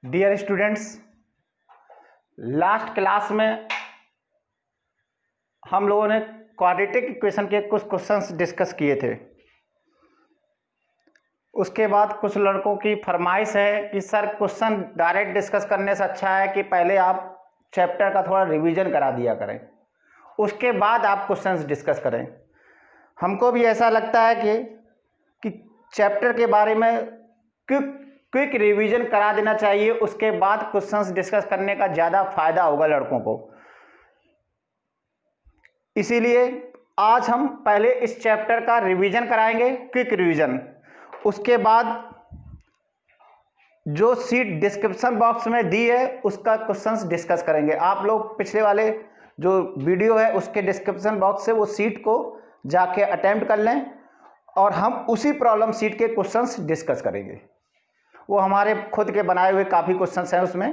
Dear students, last class में हम लोगों ने क्वाड्रेटिक इक्वेशन के कुछ क्वेश्चंस डिस्कस किए थे। उसके बाद कुछ लड़कों की फरमाइश है कि सर क्वेश्चन डायरेक्ट डिस्कस करने से अच्छा है कि पहले आप चैप्टर का थोड़ा रिवीजन करा दिया करें, उसके बाद आप क्वेश्चंस डिस्कस करें। हमको भी ऐसा लगता है कि चैप्टर के बारे में क्विक रिवीजन करा देना चाहिए, उसके बाद क्वेश्चंस डिस्कस करने का ज़्यादा फायदा होगा लड़कों को। इसीलिए आज हम पहले इस चैप्टर का रिवीजन कराएंगे, क्विक रिवीजन। उसके बाद जो सीट डिस्क्रिप्शन बॉक्स में दी है उसका क्वेश्चंस डिस्कस करेंगे। आप लोग पिछले वाले जो वीडियो है उसके डिस्क्रिप्शन बॉक्स से वो सीट को जाके अटेम्प्ट कर लें और हम उसी प्रॉब्लम सीट के क्वेश्चंस डिस्कस करेंगे। वो हमारे खुद के बनाए हुए काफ़ी क्वेश्चंस हैं उसमें।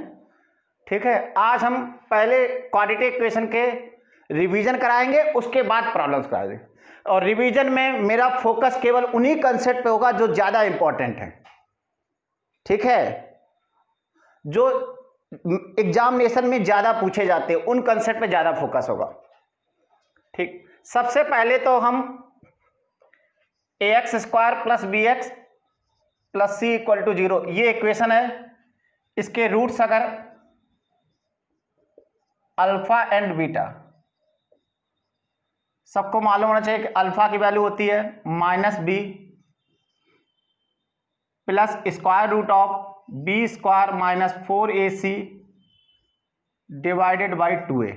ठीक है, आज हम पहले क्वाड्रेटिक इक्वेशन के रिवीजन कराएंगे, उसके बाद प्रॉब्लम्स कराएंगे। और रिवीजन में मेरा फोकस केवल उन्हीं कंसेप्ट पे होगा जो ज़्यादा इंपॉर्टेंट हैं। ठीक है, जो एग्जामिनेशन में ज़्यादा पूछे जाते हैं उन कंसेप्ट पे ज़्यादा फोकस होगा। ठीक, सबसे पहले तो हम ax square plus b x plus c equal to 0 ये इक्वेशन है। इसके रूट्स अगर अल्फा एंड बीटा, सबको मालूम होना चाहिए कि अल्फा की वैल्यू होती है -b plus square root of b square minus 4ac divided by 2a।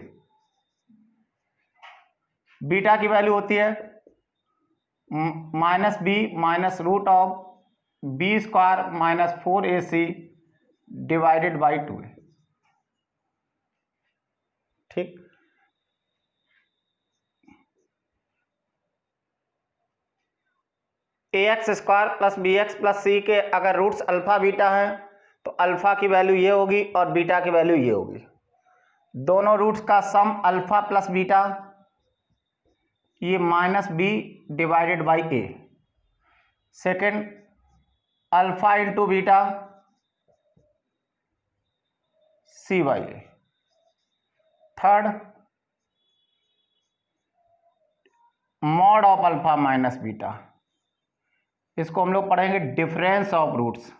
Beta की वैल्यू होती है -b minus root of b square minus 4ac divided by 2a। ठीक, ax square plus b x plus c के अगर roots alpha beta है तो alpha की value ये होगी और बीटा की वैल्यू ये होगी। दोनों रूट्स का सम अल्फा प्लस बीटा, ये -b divided by a। Second, alpha into beta c by a। Third, mod of alpha minus beta, इसको हम लोग पढ़ेंगे difference of roots.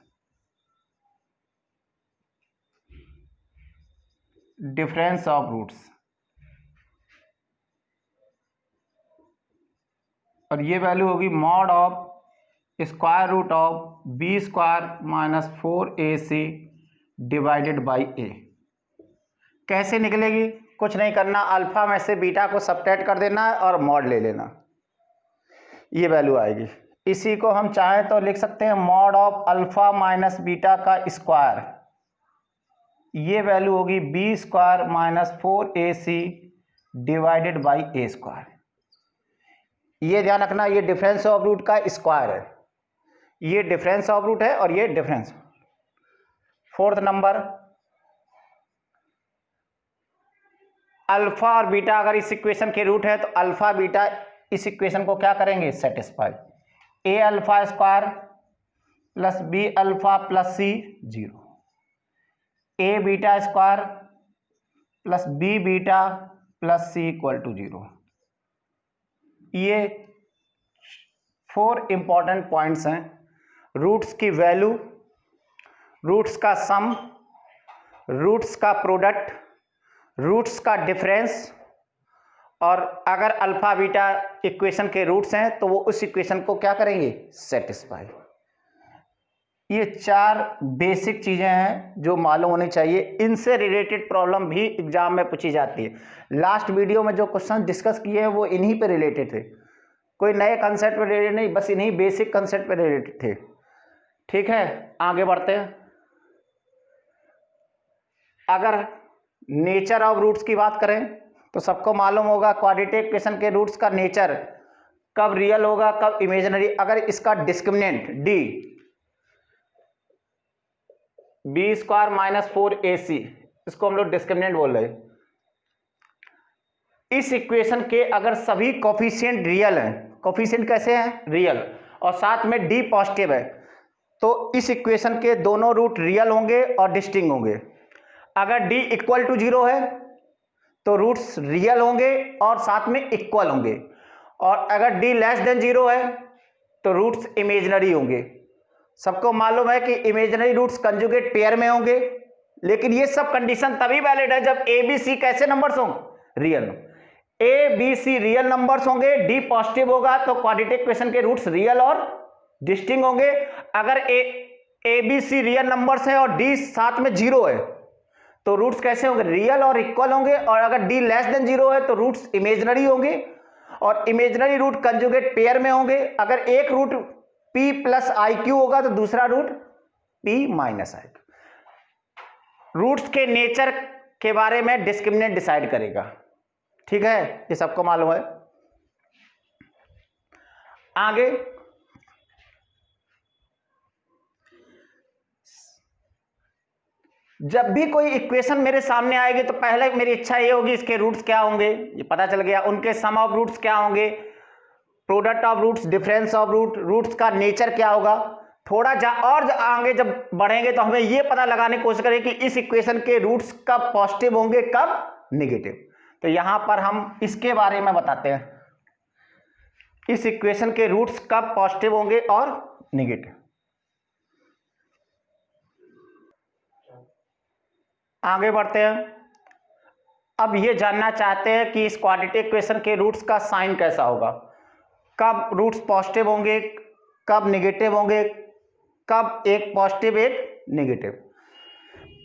Difference of roots, और ये वैल्यू होगी mod of square root of b square minus 4ac divided by a। कैसे निकलेगी? कुछ नहीं करना, अल्फा में से बीटा को सब्ट्रैक्ट कर देना है और मॉड ले लेना, ये वैल्यू आएगी। इसी को हम चाहें तो लिख सकते हैं mod of alpha minus beta का स्क्वायर, ये वैल्यू होगी b square minus 4ac divided by a square. ये ध्यान रखना, ये डिफरेंस ऑफ रूट का स्क्वायर है, ये डिफरेंस ऑफ रूट है और ये डिफरेंस। फोर्थ नंबर, अल्फा और बीटा अगर इस इक्वेशन के रूट है तो अल्फा बीटा इस इक्वेशन को क्या करेंगे? Satisfy. A alpha square plus b alpha plus c 0, a beta square plus b beta plus c equal to 0। ये 4 इंपॉर्टेंट पॉइंट्स हैं। रूट्स की वैल्यू, रूट्स का सम, रूट्स का प्रोडक्ट, रूट्स का डिफरेंस, और अगर अल्फा बीटा इक्वेशन के roots हैं तो वो उस इक्वेशन को क्या करेंगे? सेटिस्फाई। ये 4 बेसिक चीज़ें हैं जो मालूम होनी चाहिए। इनसे रिलेटेड प्रॉब्लम भी एग्जाम में पूछी जाती है। लास्ट वीडियो में जो क्वेश्चन डिस्कस किए हैं वो इन्हीं पे रिलेटेड थे, कोई नए कंसेप्ट पे रिलेटेड नहीं, बस इन्हीं बेसिक कंसेप्ट पे रिलेटेड थे। ठीक है, आगे बढ़ते हैं। अगर नेचर ऑफ रूट्स की बात करें तो सबको मालूम होगा क्वाड्रेटिक इक्वेशन के रूट्स का नेचर कब रियल होगा कब इमेजिनरी। अगर इसका discriminant D b square minus 4ac, इसको हम लोग डिस्क्रिमिनेंट बोल रहे हैं। इस इक्वेशन के अगर सभी कोफिशिएंट रियल हैं, कोफिशिएंट कैसे हैं? रियल, और साथ में डी पॉजिटिव है, तो इस इक्वेशन के दोनों रूट रियल होंगे और डिस्टिंक्ट होंगे। अगर d इक्वल टू 0 है तो रूट्स रियल होंगे और साथ में इक्वल होंगे, और अगर d लेस देन 0 है तो रूट्स इमेजिनरी होंगे। सबको मालूम है कि इमेजिनरी रूट्स कंजुगेट पेयर में होंगे, लेकिन ये सब कंडीशन तभी वैलिड है जब ए बी सी कैसे नंबर्स हों, real. A b c real numbers होंगे, डी पॉजिटिव होगा तो क्वाड्रेटिक इक्वेशन के रूट्स रियल और डिस्टिंक्ट होंगे। अगर a b c real numbers है और डी साथ में 0 है तो रूट्स कैसे होंगे, रियल और इक्वल होंगे। और अगर डी लेस देन 0 है तो रूट्स इमेजिनरी होंगे, और इमेजिनरी रूट कंजुगेट पेयर में होंगे। अगर एक root p plus i q होगा तो दूसरा root p minus i q. Roots के नेचर के बारे में डिस्क्रिमिनेंट डिसाइड करेगा, ठीक है, ये सबको मालूम है। आगे जब भी कोई इक्वेशन मेरे सामने आएगी तो पहले मेरी इच्छा ये होगी इसके रूट्स क्या होंगे, ये पता चल गया। उनके सम ऑफ रूट्स क्या होंगे, product of roots, difference of root, roots का नेचर क्या होगा। थोड़ा आगे जब बढ़ेंगे तो हमें ये पता लगाने की कोशिश करें कि इस इक्वेशन के रूट्स कब पॉजिटिव होंगे कब नेगेटिव। तो यहां पर हम इसके बारे में बताते हैं, इस इक्वेशन के रूट्स कब पॉजिटिव होंगे और नेगेटिव। आगे बढ़ते हैं। अब ये जानना चाहते हैं कि इस क्वाड्रेटिक इक्वेशन के रूट्स का साइन कैसा होगा, कब रूट्स पॉजिटिव होंगे कब नेगेटिव होंगे, कब एक पॉजिटिव एक नेगेटिव।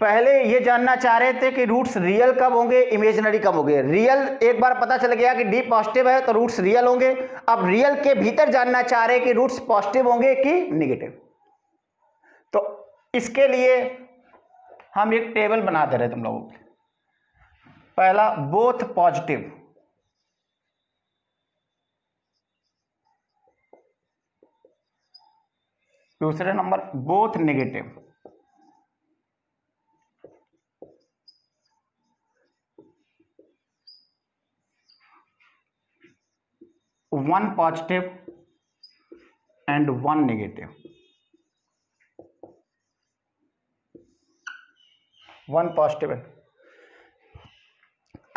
पहले ये जानना चाह रहे थे कि रूट्स रियल कब होंगे इमेजिनरी कब होंगे। रियल एक बार पता चल गया कि डी पॉजिटिव है तो रूट्स रियल होंगे। अब रियल के भीतर जानना चाह रहे हैं कि रूट्स पॉजिटिव होंगे कि नेगेटिव। तो इसके लिए हम एक टेबल बना दे रहे तुम लोगों को। पहला बोथ पॉजिटिव, दूसरे number both negative, one positive and one negative, one positive है।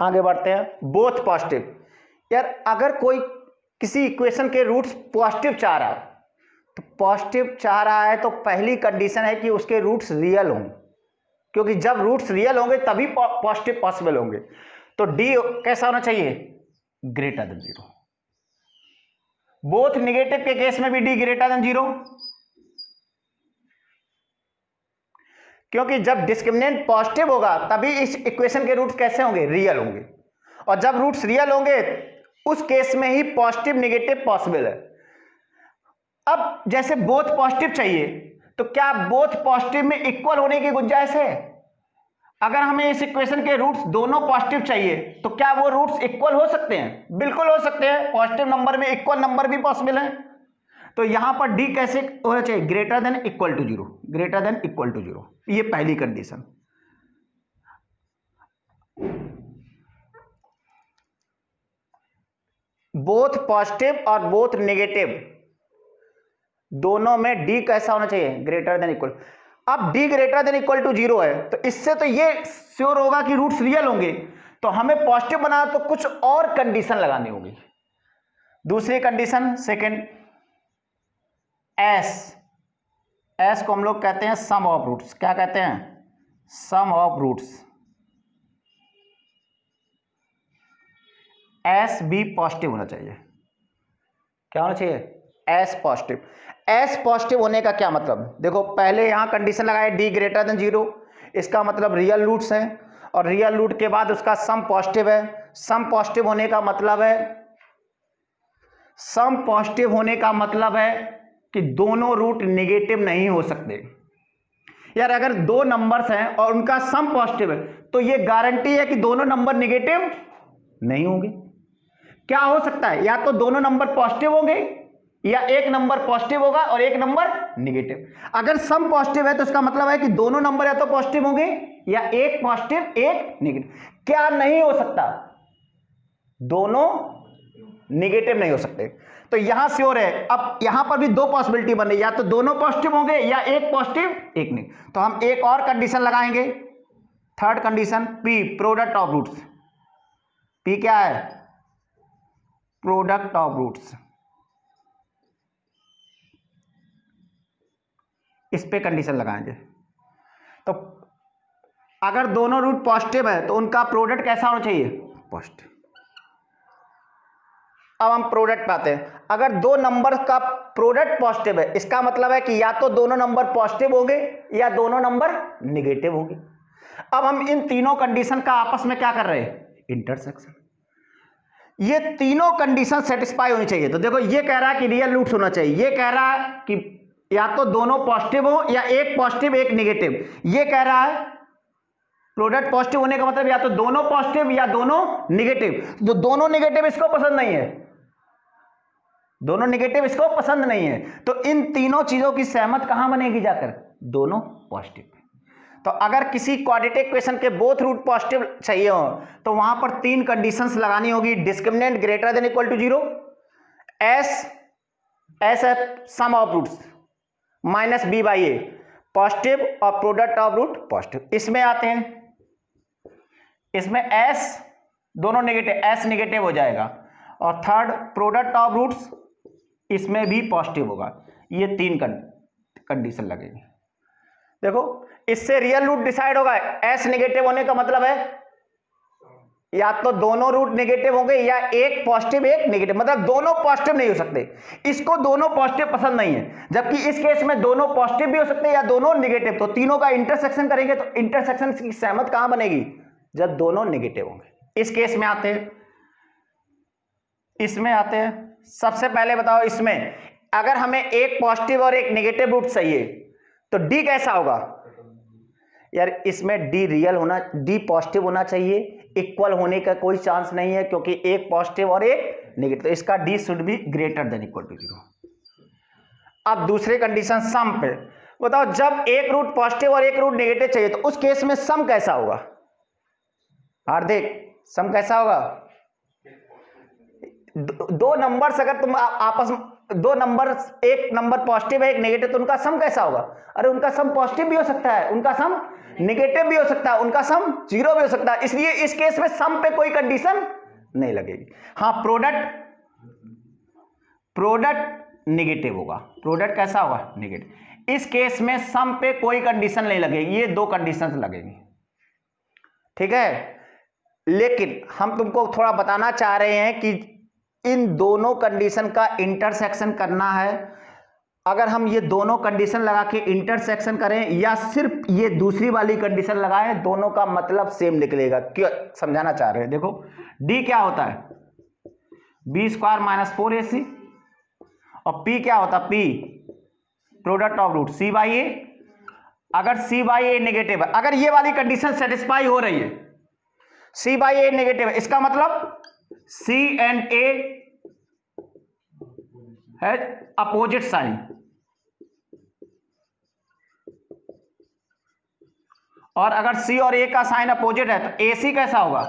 आगे बढ़ते हैं। बोथ पॉजिटिव, यार अगर कोई किसी इक्वेशन के रूट्स पॉजिटिव चाह रहा है तो पॉजिटिव चाह रहा है तो पहली कंडीशन है कि उसके रूट्स रियल हों, क्योंकि जब रूट्स रियल होंगे तभी पॉजिटिव पॉसिबल होंगे। तो डी कैसा होना चाहिए, ग्रेटर देन 0। बोथ नेगेटिव के केस में भी डी ग्रेटर देन 0, क्योंकि जब डिस्क्रिमिनेंट पॉजिटिव होगा तभी इस इक्वेशन के रूट्स कैसे होंगे, रियल होंगे। और जब रूट्स रियल होंगे उस केस में ही पॉजिटिव नेगेटिव पॉसिबल है। अब जैसे बोथ पॉजिटिव चाहिए तो क्या बोथ पॉजिटिव में इक्वल होने की गुंजाइश है। अगर हमें इस इक्वेशन के रूट्स दोनों पॉजिटिव चाहिए तो क्या वो रूट्स इक्वल हो सकते हैं, बिल्कुल हो सकते हैं। पॉजिटिव नंबर में इक्वल नंबर भी पॉसिबल है। तो यहां पर डी कैसे होना चाहिए, greater than equal to 0, greater than equal to 0, ये पहली कंडीशन। बोथ पॉजिटिव और बोथ नेगेटिव दोनों में डी कैसा होना चाहिए, ग्रेटर देन इक्वल। अब D greater than equal to 0 है तो इससे तो ये श्योर होगा कि रूट्स रियल होंगे। तो हमें पॉजिटिव बनाना तो कुछ और कंडीशन लगानी होगी। दूसरी कंडीशन सेकंड, एस को हम लोग कहते हैं सम ऑफ रूट्स। क्या कहते हैं, सम ऑफ रूट्स। एस भी पॉजिटिव होना चाहिए। क्या होना चाहिए, एस पॉजिटिव। एस पॉजिटिव होने का क्या मतलब, देखो पहले यहां कंडीशन लगाए डी ग्रेटर देन 0, इसका मतलब रियल रूट्स हैं, और रियल रूट के बाद उसका सम पॉजिटिव है। सम पॉजिटिव होने का मतलब है, सम पॉजिटिव होने का मतलब है कि दोनों रूट नेगेटिव नहीं हो सकते। यार अगर दो नंबर्स हैं और उनका सम पॉजिटिव है तो ये गारंटी है कि दोनों नंबर नेगेटिव नहीं होंगे। क्या हो सकता है, या तो दोनों नंबर पॉजिटिव होंगे या एक नंबर पॉजिटिव होगा और एक नंबर नेगेटिव। अगर सम पॉजिटिव है तो इसका मतलब है कि दोनों नंबर या तो पॉजिटिव होंगे या एक पॉजिटिव एक नेगेटिव। क्या नहीं हो सकता, दोनों नेगेटिव नहीं हो सकते। तो यहां श्योर है। अब यहां पर भी दो पॉसिबिलिटी बन रही, या तो दोनों पॉजिटिव होंगे या एक पॉजिटिव एक नहीं। तो हम एक और कंडीशन लगाएंगे, third condition, P product of roots. P क्या है? Product of roots. इस पे कंडीशन लगाएंगे। तो अगर दोनों रूट पॉजिटिव है तो उनका प्रोडक्ट कैसा होना चाहिए? पॉजिटिव। अब हम प्रोडक्ट पाते हैं। अगर दो नंबर का प्रोडक्ट पॉजिटिव है, इसका मतलब है कि या तो दोनों नंबर पॉजिटिव होंगे या दोनों नंबर निगेटिव होंगे। अब हम इन तीनों कंडीशन का आपस में क्या कर रहे हैं? इंटरसेक्शन। ये तीनों कंडीशन सेटिस्फाई होनी चाहिए। तो देखो, ये कह रहा है कि रियल रूट्स होना चाहिए, ये कह रहा है कि या तो दोनों पॉजिटिव हो या एक पॉजिटिव एक निगेटिव, ये कह रहा है प्रोडक्ट पॉजिटिव होने का मतलब या तो दोनों पॉजिटिव या दोनों निगेटिव। तो दोनों निगेटिव इसको पसंद नहीं है, दोनों निगेटिव इसको पसंद नहीं है। तो इन तीनों चीजों की सहमत कहां बनेगी जाकर? दोनों पॉजिटिव। तो अगर किसी क्वाड्रेटिक इक्वेशन के बोथ रूट पॉजिटिव चाहिए हो तो वहां पर तीन कंडीशंस लगानी होगी। Discriminant greater than equal to 0, S है sum of roots minus b by a positive, और प्रोडक्ट ऑफ रूट पॉजिटिव। इसमें आते हैं, इसमें एस दोनों नेगेटिव, एस नेगेटिव हो जाएगा, और थर्ड प्रोडक्ट ऑफ रूट्स इसमें भी पॉजिटिव होगा। ये तीन कंडीशन लगेगी। देखो, इससे रियल रूट डिसाइड होगा। एस नेगेटिव होने का मतलब है या तो दोनों रूट नेगेटिव होंगे या एक पॉजिटिव एक नेगेटिव, मतलब दोनों पॉजिटिव नहीं हो सकते। इसको दोनों पॉजिटिव पसंद नहीं है, जबकि इस केस में दोनों पॉजिटिव भी हो सकते हैं या दोनों नेगेटिव। तो तीनों का इंटरसेक्शन करेंगे तो इंटरसेक्शन की सहमत कहां बनेगी? जब दोनों नेगेटिव होंगे। इस केस में आते हैं, इसमें आते हैं। सबसे पहले बताओ, इसमें अगर हमें एक पॉजिटिव और एक नेगेटिव रूट चाहिए तो डी कैसा होगा? यार इसमें डी रियल होना, डी पॉजिटिव होना चाहिए, इक्वल होने का कोई चांस नहीं है क्योंकि एक पॉजिटिव और एक नेगेटिव। तो इसका D should be greater than equal to 0। अब दूसरे कंडीशन सम पे बताओ, जब एक रूट पॉजिटिव और एक रूट नेगेटिव चाहिए तो उस केस में सम कैसा होगा? हार्दिक, सम कैसा होगा? दो नंबर्स अगर तुम आपस में, दो नंबर, एक नंबर पॉजिटिव है एक नेगेटिव, तो उनका सम कैसा होगा? अरे उनका सम पॉजिटिव भी हो सकता है, उनका सम नेगेटिव भी हो सकता है, उनका सम 0 भी हो सकता है। इसलिए इस केस में सम पे कोई कंडीशन नहीं लगेगी। हाँ, प्रोडक्ट नेगेटिव होगा। प्रोडक्ट कैसा होगा? नेगेटिव। इस केस में सम पे कोई कंडीशन नहीं लगेगी, ये दो कंडीशंस लगेंगी। ठीक है, लेकिन हम तुमको थोड़ा बताना चाह रहे हैं कि इन दोनों कंडीशन का इंटरसेक्शन करना है। अगर हम ये दोनों कंडीशन लगा के इंटरसेक्शन करें या सिर्फ ये दूसरी वाली कंडीशन लगाएं, दोनों का मतलब सेम निकलेगा। क्यों समझाना चाह रहे हैं? देखो, डी क्या होता है? बी स्क्वायर माइनस 4ac, और पी क्या होता है? P product of root c by a. अगर सी बाई ए नेगेटिव है, अगर ये वाली कंडीशन सेटिस्फाई हो रही है, सी बाई ए नेगेटिव है, इसका मतलब सी एंड ए है अपोजिट साइन, और अगर सी और ए का साइन अपोजिट है तो ए सी कैसा होगा?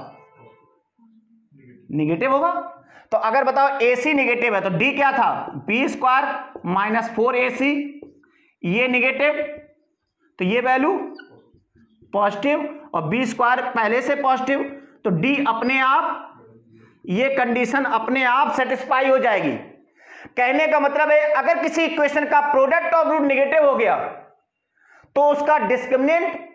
निगेटिव होगा। तो अगर बताओ ए सी निगेटिव है तो डी क्या था? बी स्क्वायर माइनस 4ac, ये निगेटिव तो ये वैल्यू पॉजिटिव, और बी स्क्वायर पहले से पॉजिटिव, तो डी अपने आप, ये कंडीशन अपने आप सेटिस्फाई हो जाएगी। कहने का मतलब है अगर किसी इक्वेशन का प्रोडक्ट ऑफ रूट नेगेटिव हो गया तो उसका डिस्क्रिमिनेंट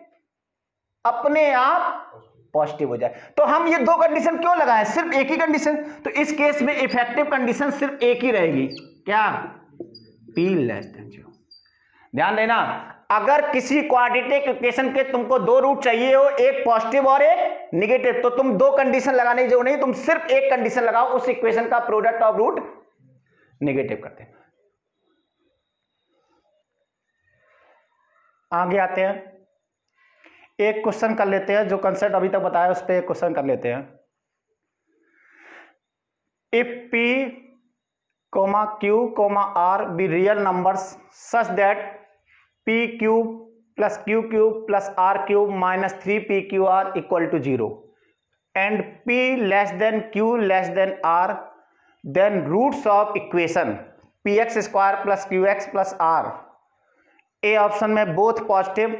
अपने आप पॉजिटिव हो जाए। तो हम ये दो कंडीशन क्यों लगाए? सिर्फ एक ही कंडीशन। तो इस केस में इफेक्टिव कंडीशन सिर्फ एक ही रहेगी, क्या? P less than 0। ध्यान देना, अगर किसी क्वाड्रेटिक इक्वेशन के तुमको दो रूट चाहिए हो, एक पॉजिटिव और एक नेगेटिव, तो तुम दो कंडीशन लगाने की जरूरत नहीं, तुम सिर्फ एक कंडीशन लगाओ, उस इक्वेशन का प्रोडक्ट ऑफ रूट नेगेटिव करते हैं। आगे आते हैं, एक क्वेश्चन कर लेते हैं, जो कंसेप्ट अभी तक बताया उस पर एक क्वेश्चन कर लेते हैं। If P, Q, R be real numbers such that P cube plus Q cube plus R cube minus 3PQR equal to 0 and P less than Q less than R, then roots of equation P x square plus q x plus r, A option में both positive,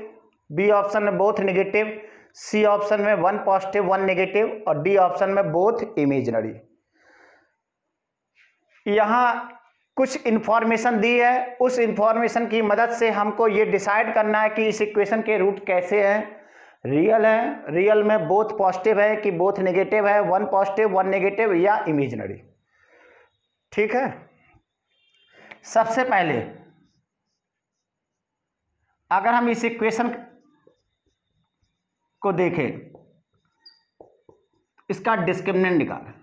B option में both negative, C option में one positive one negative और D option में both imaginary. यहां कुछ information दी है, उस इंफॉर्मेशन की मदद से हमको ये डिसाइड करना है कि इस इक्वेशन के रूट कैसे हैं, रियल है, रियल में बोथ पॉजिटिव है कि बोथ नेगेटिव है, वन पॉजिटिव वन नेगेटिव या इमेजिनरी। ठीक है, सबसे पहले अगर हम इस इक्वेशन को देखें, इसका डिस्क्रिमिनेंट निकालें।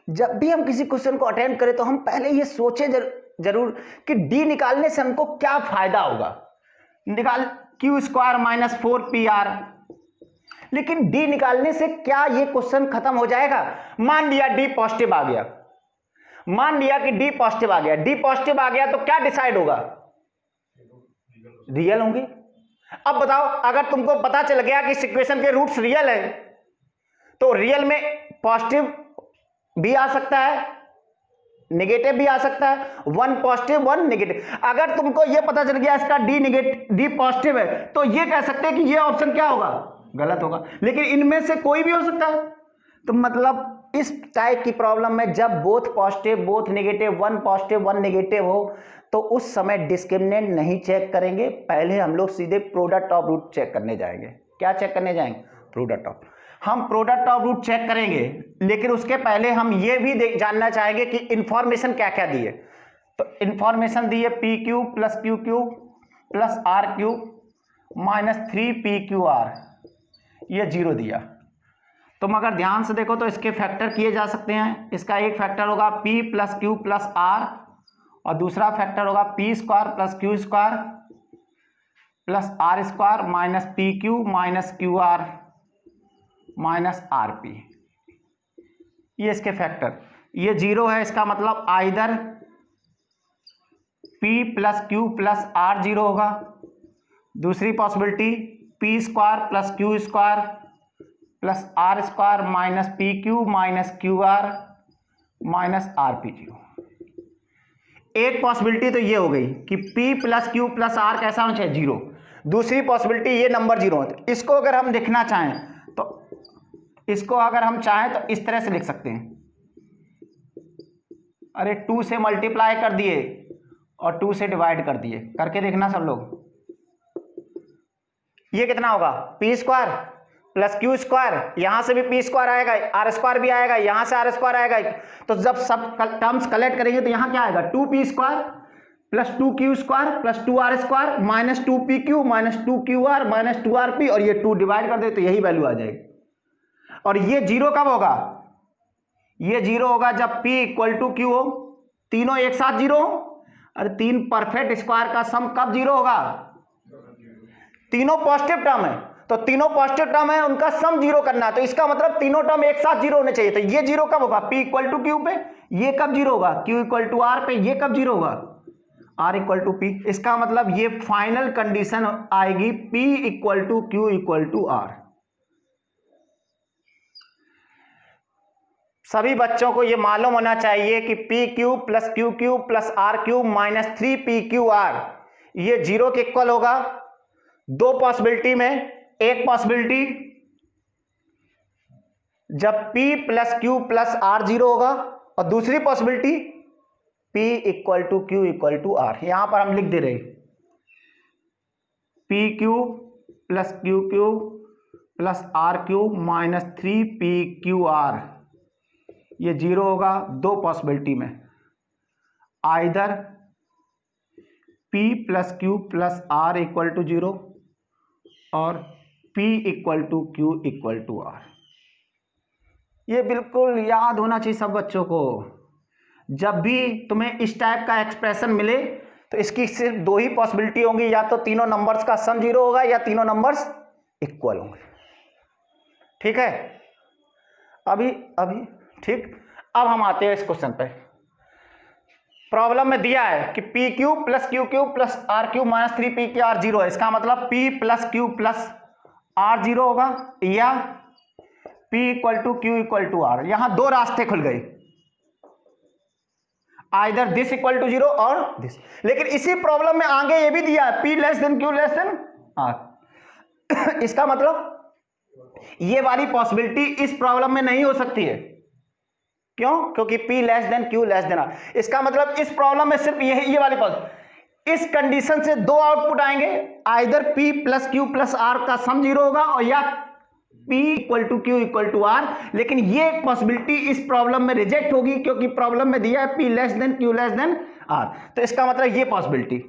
जब भी हम किसी क्वेश्चन को अटेम्प्ट करें तो हम पहले ये सोचें जरूर कि डी निकालने से हमको क्या फायदा होगा। निकाल क्यू स्क्वायर माइनस 4pr, लेकिन डी निकालने से क्या ये क्वेश्चन खत्म हो जाएगा? मान लिया डी पॉजिटिव आ गया, मान लिया कि डी पॉजिटिव आ गया, डी पॉजिटिव आ गया तो क्या डिसाइड होगा? रियल होंगे। अब बताओ, अगर तुमको पता चल गया कि इस इक्वेशन के रूट्स रियल है तो रियल में पॉजिटिव भी आ सकता है, नेगेटिव भी आ सकता है, वन पॉजिटिव वन नेगेटिव। अगर तुमको यह पता चल गया इसका डी पॉजिटिव है तो ये कह सकते हैं कि ये ऑप्शन क्या होगा? गलत होगा। लेकिन इनमें से कोई भी हो सकता है। तो मतलब इस टाइप की प्रॉब्लम में जब both positive both negative, one positive one negative हो तो उस समय डिस्क्रिमिनेंट नहीं चेक करेंगे, पहले हम लोग सीधे प्रोडक्ट ऑफ रूट चेक करने जाएंगे। क्या चेक करने जाएंगे? Product of. हम प्रोडक्ट ऑफ रूट चेक करेंगे, लेकिन उसके पहले हम ये भी जानना चाहेंगे कि इंफॉर्मेशन क्या क्या दी है। तो इंफॉर्मेशन दी है p q plus q q plus r q minus 3pqr, ये जीरो दिया। तुम अगर ध्यान से देखो तो इसके फैक्टर किए जा सकते हैं। इसका एक फैक्टर होगा p plus q plus r और दूसरा फैक्टर होगा p square plus q square plus r square minus p q minus q r minus r p. ये इसके फैक्टर, ये जीरो है, इसका मतलब either p plus q plus r zero होगा, दूसरी possibility p square plus q square plus r square minus p q minus q r minus r p zero. एक possibility तो ये हो गई कि p plus q plus r कैसा होना चाहिए? जीरो। दूसरी पॉसिबिलिटी ये नंबर जीरो होते। इसको अगर हम देखना चाहें तो इसको अगर हम चाहें तो इस तरह से लिख सकते हैं, अरे 2 से मल्टीप्लाई कर दिए और 2 से डिवाइड कर दिए, करके देखना सब लोग। ये कितना होगा? P square plus q square, यहां से भी पी स्क्वायर आएगा, आर स्क्वायर भी आएगा, यहां से आर स्क्वायर आएगा। तो जब सब टर्म्स कलेक्ट करेंगे तो यहां क्या आएगा? 2p square plus 2q square plus 2r square minus 2pq minus 2qr minus 2rp, और ये 2 डिवाइड कर दे तो यही वैल्यू आ जाएगी। और ये जीरो कब होगा? ये जीरो होगा जब p इक्वल टू क्यू हो, तीनों एक साथ जीरो हो। अरे 3 परफेक्ट स्क्वायर का सम कब जीरो होगा? तीनों पॉजिटिव टर्म है, तो तीनों पॉजिटिव टर्म है, उनका सम जीरो करना है। तो इसका मतलब तीनों टर्म एक साथ जीरो होने चाहिए। तो ये जीरो कब होगा? p इक्वल टू क्यू पे, ये कब जीरो होगा? q इक्वल टू आर पे, ये कब जीरो होगा? r equal to p। इसका मतलब ये फाइनल कंडीशन आएगी p equal to q equal to r. सभी बच्चों को ये मालूम होना चाहिए कि p q plus q q plus r q minus 3pqr ये जीरो के इक्वल होगा। दो पॉसिबिलिटी में एक पॉसिबिलिटी जब p plus q plus r zero होगा और दूसरी possibility p equal to q equal to r. यहां पर हम लिख दे रहे p q plus q q plus r q minus 3pqr, ये जीरो होगा दो पॉसिबिलिटी में, either p plus q plus r equal to zero और p equal to q equal to r. ये बिल्कुल याद होना चाहिए सब बच्चों को। जब भी तुम्हें इस टाइप का एक्सप्रेशन मिले तो इसकी सिर्फ दो ही पॉसिबिलिटी होंगी, या तो तीनों नंबर्स का सम जीरो होगा या तीनों नंबर्स इक्वल होंगे। ठीक है, अभी ठीक। अब हम आते हैं इस क्वेश्चन पे। प्रॉब्लम में दिया है कि p q plus q q plus r q minus 3pqr zero है। इसका मतलब p plus q plus r zero होगा या P equal to Q equal to R, यहां दो रास्ते खुल गए, आइदर दिस इक्वल टू 0 और दिस। लेकिन इसी प्रॉब्लम में आगे ये भी दिया है P less than Q less than R। इसका मतलब ये वाली पॉसिबिलिटी इस प्रॉब्लम में नहीं हो सकती है। क्यों? क्योंकि P less than Q less than R। इसका मतलब इस प्रॉब्लम में सिर्फ ये वाली पॉसिबिलिटी, इस कंडीशन से दो आउटपुट आएंगे, either P plus Q plus R का सम 0 होगा और या P equal to Q equal to R। लेकिन ये पॉसिबिलिटी इस प्रॉब्लम में रिजेक्ट होगी क्योंकि प्रॉब्लम में दिया है P less than Q less than R। तो इसका मतलब ये पॉसिबिलिटी।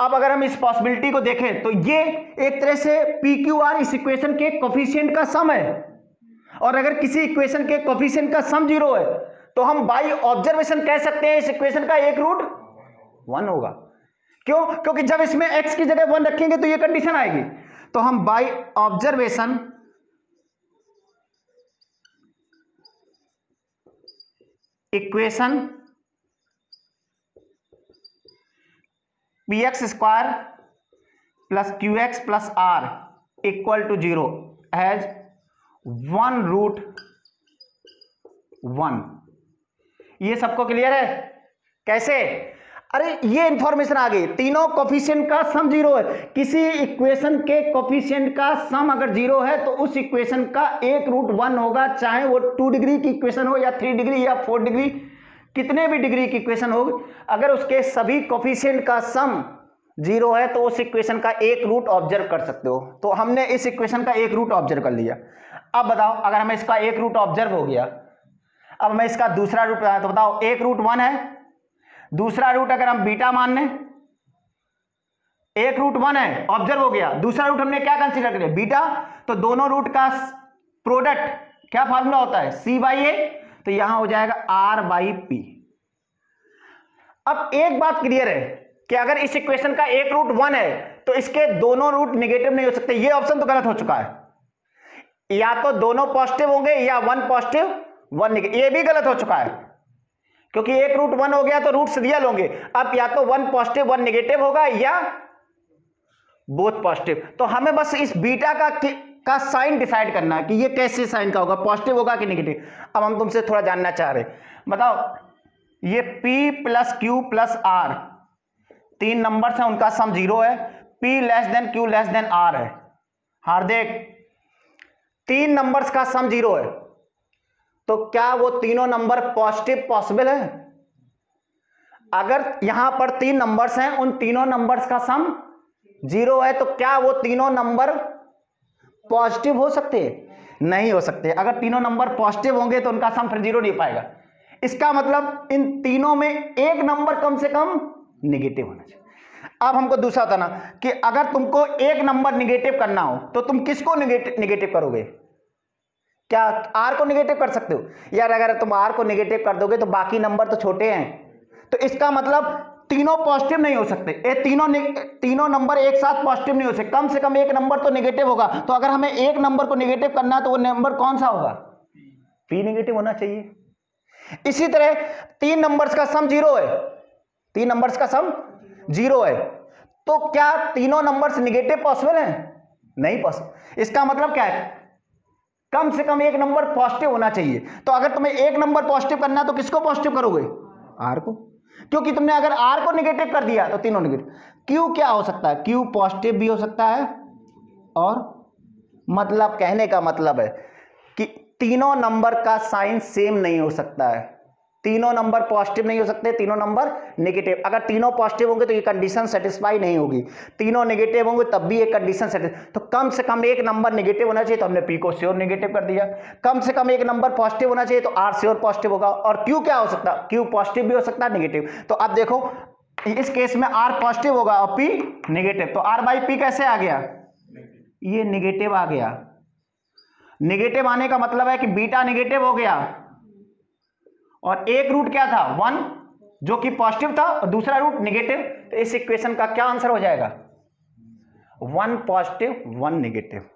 अब अगर हम इस पॉसिबिलिटी को देखें तो ये एक तरह से PQR इस इक्वेशन के कोफिशिएंट का सम है, और अगर किसी इक्वेशन के कोफिशिएंट का सम 0 है तो हम बाय ऑब्जर्वेशन कह सकते हैं इस इक्वेशन का एक रूट 1 होगा। क्यों? क्योंकि जब इसमें x की जगह 1 रखेंगे तो ये कंडीशन आएगी। तो हम by observation equation px square plus qx plus r equal to 0 has 1 root 1। ये सबको क्लियर है? कैसे? अरे ये इंफॉर्मेशन आ गई, तीनों कोफिशिएंट का सम 0 है। किसी इक्वेशन के कोफिशिएंट का सम अगर 0 है तो उस इक्वेशन का एक रूट 1 होगा, चाहे वो 2 डिग्री की इक्वेशन हो या 3 डिग्री या 4 डिग्री, कितने भी डिग्री की इक्वेशन हो, अगर उसके सभी कोफिशिएंट का सम 0 है तो उस इक्वेशन का एक रूट ऑब्जर्व कर सकते हो। तो हमने इस इक्वेशन का एक रूट ऑब्जर्व कर लिया। अब बताओ, अगर हमें इसका एक रूट ऑब्जर्व हो गया, अब मैं इसका दूसरा रूट बताया, तो बताओ एक रूट 1 है, दूसरा रूट अगर हम बीटा मान लें, एक रूट 1 है ऑब्जर्व हो गया, दूसरा रूट हमने क्या कंसीडर कर लिया? बीटा। तो दोनों रूट का प्रोडक्ट क्या फार्मूला होता है? C बाई ए। तो यहां हो जाएगा R बाई P। अब एक बात क्लियर है कि अगर इस इक्वेशन का एक रूट 1 है तो इसके दोनों रूट नेगेटिव नहीं हो सकते। ये ऑप्शन तो गलत हो चुका है, या तो दोनों पॉजिटिव होंगे या 1 पॉजिटिव 1 नेगेटिव। ये भी गलत हो चुका है क्योंकि एक रूट 1 हो गया तो रूट्स रियल होंगे। अब या तो 1 पॉजिटिव 1 नेगेटिव होगा या बोथ पॉजिटिव। तो हमें बस इस बीटा का साइन डिसाइड करना है कि ये कैसे साइन का होगा, पॉजिटिव होगा कि नेगेटिव। अब हम तुमसे थोड़ा जानना चाह रहे, बताओ ये P plus Q plus R 3 numbers हैं, उनका सम 0 है, P less than Q less than R है। हार्दिक, 3 नंबर्स का सम 0 है तो क्या वो तीनों नंबर पॉजिटिव पॉसिबल है? अगर यहां पर 3 नंबर्स हैं, उन तीनों नंबर्स का सम 0 है तो क्या वो तीनों नंबर पॉजिटिव हो सकते हैं? नहीं हो सकते। अगर तीनों नंबर पॉजिटिव होंगे तो उनका सम फिर 0 नहीं पाएगा। इसका मतलब इन तीनों में एक नंबर कम से कम नेगेटिव होना चाहिए। अब हमको दूसरा बताना कि अगर तुमको एक नंबर नेगेटिव करना हो तो तुम किसको नेगेटिव करोगे? क्या R को नेगेटिव कर सकते हो? यार अगर तुम R को नेगेटिव कर दोगे तो बाकी नंबर तो छोटे हैं, तो इसका मतलब तीनों पॉजिटिव नहीं हो सकते। ये तीनों नंबर एक साथ पॉजिटिव नहीं हो सकते, कम से कम एक नंबर तो नेगेटिव होगा। तो अगर हमें एक नंबर को नेगेटिव करना है तो वो नंबर कौन सा होगा? P नेगेटिव होना चाहिए। इसी तरह 3 नंबर्स का सम 0 है, 3 नंबर्स का सम 0 है तो क्या तीनों नंबर्स नेगेटिव पॉसिबल हैं? नहीं पॉसिबल। इसका मतलब क्या है? कम से कम एक नंबर पॉजिटिव होना चाहिए। तो अगर तुम्हें एक नंबर पॉजिटिव करना है तो किसको पॉजिटिव करोगे? R को, क्योंकि तुमने अगर R को नेगेटिव कर दिया तो तीनों नेगेटिव। Q क्या हो सकता है? Q पॉजिटिव भी हो सकता है, और मतलब कहने का मतलब है कि तीनों नंबर का साइन सेम नहीं हो सकता है। तीनों नंबर पॉजिटिव नहीं हो सकते, तीनों नंबर नेगेटिव। अगर तीनों पॉजिटिव होंगे तो ये कंडीशन सेटिस्फाई नहीं होगी, तीनों नेगेटिव होंगे तब भी ये कंडीशन सेटिस्फाई। तो कम से कम एक नंबर नेगेटिव होना चाहिए, तो हमने P को श्योर नेगेटिव कर दिया। कम से कम एक नंबर पॉजिटिव होना चाहिए तो R श्योर पॉजिटिव होगा। और Q क्या हो सकता है? Q पॉजिटिव भी हो सकता है, नेगेटिव। तो अब देखो इस केस में R पॉजिटिव होगा और P नेगेटिव, तो R बाई P कैसे आ गया? ये नेगेटिव आ गया। नेगेटिव आने का मतलब है कि बीटा नेगेटिव हो गया, और एक रूट क्या था? 1 जो कि पॉजिटिव था, और दूसरा रूट नेगेटिव। तो इस इक्वेशन का क्या आंसर हो जाएगा? 1 पॉजिटिव 1 नेगेटिव।